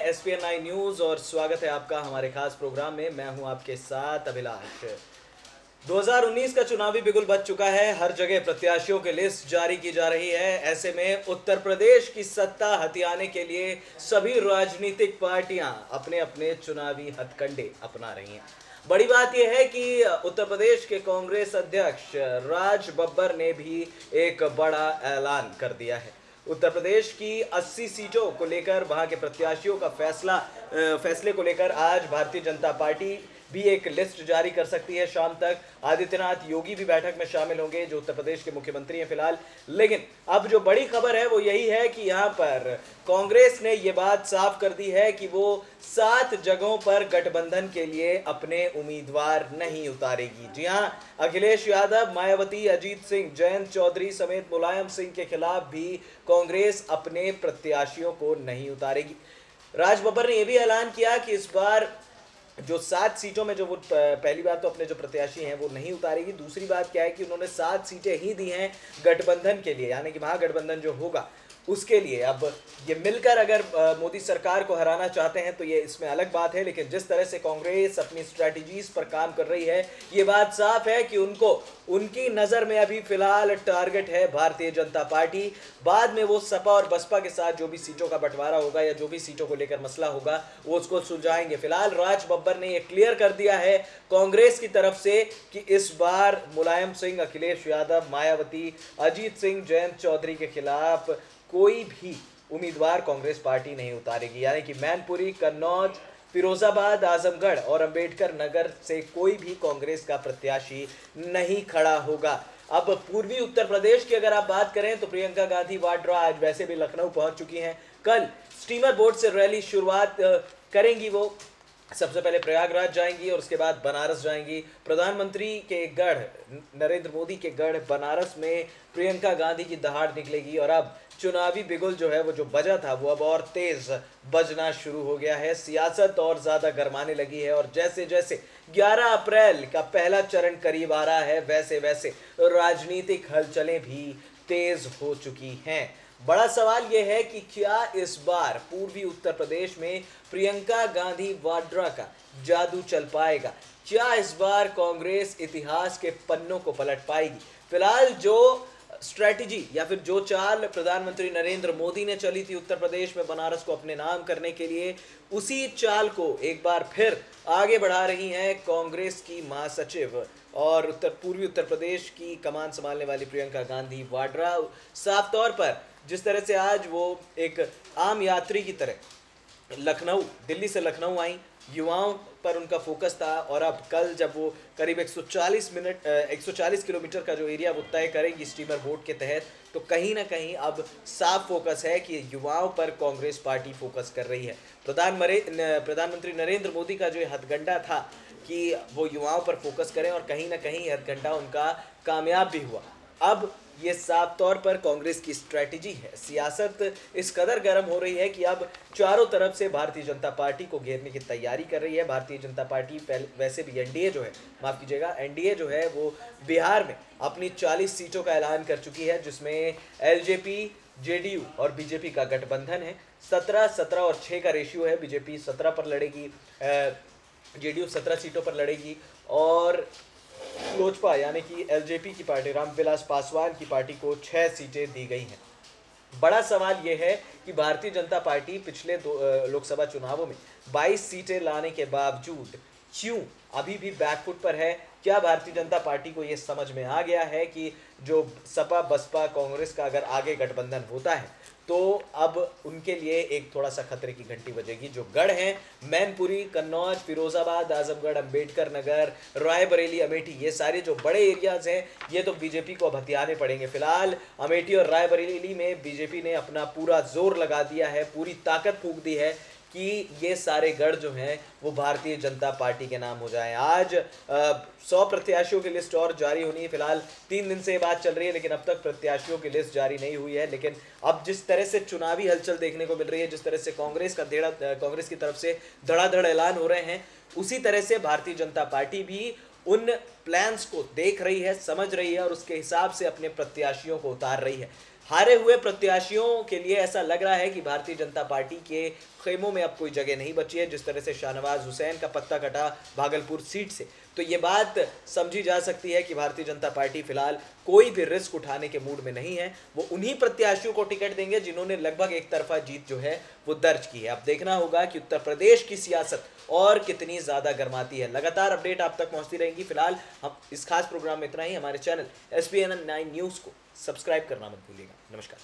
SPN9 news और स्वागत है आपका हमारे खास प्रोग्राम में। मैं हूं आपके साथ अभिलाष। 2019 का चुनावी बिगुल बज चुका है। हर जगह प्रत्याशियों की लिस्ट जारी की जा रही है। ऐसे में उत्तर प्रदेश की सत्ता हथियाने के लिए सभी राजनीतिक पार्टियां अपने अपने चुनावी हथकंडे अपना रही हैं। बड़ी बात यह है कि उत्तर प्रदेश के कांग्रेस अध्यक्ष राज बब्बर ने भी एक बड़ा ऐलान कर दिया है। उत्तर प्रदेश की 80 सीटों को लेकर वहां के प्रत्याशियों का फैसले को लेकर आज भारतीय जनता पार्टी भी एक लिस्ट जारी कर सकती है। शाम तक आदित्यनाथ योगी भी बैठक में शामिल होंगे, जो उत्तर प्रदेश के मुख्यमंत्री हैं फिलहाल। लेकिन अब जो बड़ी खबर है वो यही है कि यहां पर कांग्रेस ने ये बात साफ कर दी है कि वो 7 जगहों पर गठबंधन के लिए अपने उम्मीदवार नहीं उतारेगी। जी हां, अखिलेश यादव, मायावती, अजीत सिंह, जयंत चौधरी समेत मुलायम सिंह के खिलाफ भी कांग्रेस अपने प्रत्याशियों को नहीं उतारेगी। राज बब्बर ने यह भी ऐलान किया कि इस बार जो 7 सीटों में जो वो पहली बात तो अपने जो प्रत्याशी हैं वो नहीं उतारेगी। दूसरी बात क्या है कि उन्होंने 7 सीटें ही दी हैं गठबंधन के लिए, यानी कि महागठबंधन जो होगा उसके लिए। अब ये मिलकर अगर मोदी सरकार को हराना चाहते हैं तो ये इसमें अलग बात है, लेकिन जिस तरह से कांग्रेस अपनी स्ट्रैटेजीज पर काम कर रही है ये बात साफ है कि उनको उनकी नज़र में अभी फिलहाल टारगेट है भारतीय जनता पार्टी। बाद में वो सपा और बसपा के साथ जो भी सीटों का बंटवारा होगा या जो भी सीटों को लेकर मसला होगा वो उसको सुलझाएंगे। फिलहाल राज बब्बर ने ये क्लियर कर दिया है कांग्रेस की तरफ से कि इस बार मुलायम सिंह, अखिलेश यादव, मायावती, अजीत सिंह, जयंत चौधरी के खिलाफ कोई भी उम्मीदवार कांग्रेस पार्टी नहीं उतारेगी। यानी कि मैनपुरी, कन्नौज, फिरोजाबाद, आजमगढ़ और अंबेडकर नगर से कोई भी कांग्रेस का प्रत्याशी नहीं खड़ा होगा। अब पूर्वी उत्तर प्रदेश की अगर आप बात करें तो प्रियंका गांधी वाड्रा आज वैसे भी लखनऊ पहुंच चुकी हैं। कल स्टीमर बोट से रैली शुरुआत करेंगी। वो सबसे पहले प्रयागराज जाएंगी और उसके बाद बनारस जाएंगी। प्रधानमंत्री के गढ़, नरेंद्र मोदी के गढ़ बनारस में प्रियंका गांधी की दहाड़ निकलेगी। और अब चुनावी बिगुल जो है वो जो बजा था वो अब और तेज बजना शुरू हो गया है। सियासत और ज्यादा गरमाने लगी है और जैसे जैसे 11 अप्रैल का पहला चरण करीब आ रहा है वैसे वैसे राजनीतिक हलचलें भी तेज हो चुकी हैं। बड़ा सवाल यह है कि क्या इस बार पूर्वी उत्तर प्रदेश में प्रियंका गांधी वाड्रा का जादू चल पाएगा? क्या इस बार कांग्रेस इतिहास के पन्नों को पलट पाएगी? फिलहाल जो स्ट्रैटेजी या फिर जो चाल प्रधानमंत्री नरेंद्र मोदी ने चली थी उत्तर प्रदेश में बनारस को अपने नाम करने के लिए, उसी चाल को एक बार फिर आगे बढ़ा रही हैं कांग्रेस की महासचिव और पूर्वी उत्तर प्रदेश की कमान संभालने वाली प्रियंका गांधी वाड्रा। साफ तौर पर जिस तरह से आज वो एक आम यात्री की तरह लखनऊ, दिल्ली से लखनऊ आई, युवाओं पर उनका फोकस था। और अब कल जब वो करीब 140 किलोमीटर का जो एरिया वो तय करेंगी स्टीमर बोट के तहत, तो कहीं ना कहीं अब साफ फोकस है कि युवाओं पर कांग्रेस पार्टी फोकस कर रही है। प्रधानमंत्री नरेंद्र मोदी का जो हथकंडा था कि वो युवाओं पर फोकस करें और कहीं ना कहीं हथकंडा उनका कामयाब भी हुआ। अब ये साफ तौर पर कांग्रेस की स्ट्रैटेजी है। सियासत इस कदर गर्म हो रही है कि अब चारों तरफ से भारतीय जनता पार्टी को घेरने की तैयारी कर रही है। भारतीय जनता पार्टी वैसे भी एनडीए जो है, माफ कीजिएगा, एनडीए जो है वो बिहार में अपनी 40 सीटों का ऐलान कर चुकी है, जिसमें एलजेपी, जेडीयू और बीजेपी का गठबंधन है। 17 और 6 का रेशियो है। बीजेपी 17 पर लड़ेगी, जेडीयू 17 सीटों पर लड़ेगी और लोजपा यानी कि एलजेपी की पार्टी, रामविलास पासवान की पार्टी को 6 सीटें दी गई हैं। बड़ा सवाल यह है कि भारतीय जनता पार्टी पिछले लोकसभा चुनावों में 22 सीटें लाने के बावजूद क्यों अभी भी बैकफुट पर है? क्या भारतीय जनता पार्टी को यह समझ में आ गया है कि जो सपा, बसपा, कांग्रेस का अगर आगे गठबंधन होता है तो अब उनके लिए एक थोड़ा सा खतरे की घंटी बजेगी। जो गढ़ हैं, मैनपुरी, कन्नौज, फिरोजाबाद, आजमगढ़, अंबेडकर नगर, रायबरेली, अमेठी, ये सारे जो बड़े एरियाज हैं ये तो बीजेपी को अब हथियाने पड़ेंगे। फिलहाल अमेठी और रायबरेली में बीजेपी ने अपना पूरा जोर लगा दिया है, पूरी ताकत फूंक दी है कि ये सारे गढ़ जो हैं वो भारतीय जनता पार्टी के नाम हो जाएं। आज 100 प्रत्याशियों की लिस्ट और जारी होनी है। फिलहाल 3 दिन से ये बात चल रही है, लेकिन अब तक प्रत्याशियों की लिस्ट जारी नहीं हुई है। लेकिन अब जिस तरह से चुनावी हलचल देखने को मिल रही है, जिस तरह से कांग्रेस की तरफ से धड़ाधड़ ऐलान हो रहे हैं, उसी तरह से भारतीय जनता पार्टी भी उन प्लान्स को देख रही है, समझ रही है और उसके हिसाब से अपने प्रत्याशियों को उतार रही है। हारे हुए प्रत्याशियों के लिए ऐसा लग रहा है कि भारतीय जनता पार्टी के खेमों में अब कोई जगह नहीं बची है। जिस तरह से शाहनवाज हुसैन का पत्ता कटा भागलपुर सीट से, तो ये बात समझी जा सकती है कि भारतीय जनता पार्टी फिलहाल कोई भी रिस्क उठाने के मूड में नहीं है। वो उन्हीं प्रत्याशियों को टिकट देंगे जिन्होंने लगभग एक तरफा जीत जो है वो दर्ज की है। अब देखना होगा कि उत्तर प्रदेश की सियासत और कितनी ज्यादा गर्माती है। लगातार अपडेट आप तक पहुंचती रहेंगी। फिलहाल हम इस खास प्रोग्राम में इतना ही। हमारे चैनल SBN 9 न्यूज को सब्सक्राइब करना मत भूलिएगा। नमस्कार।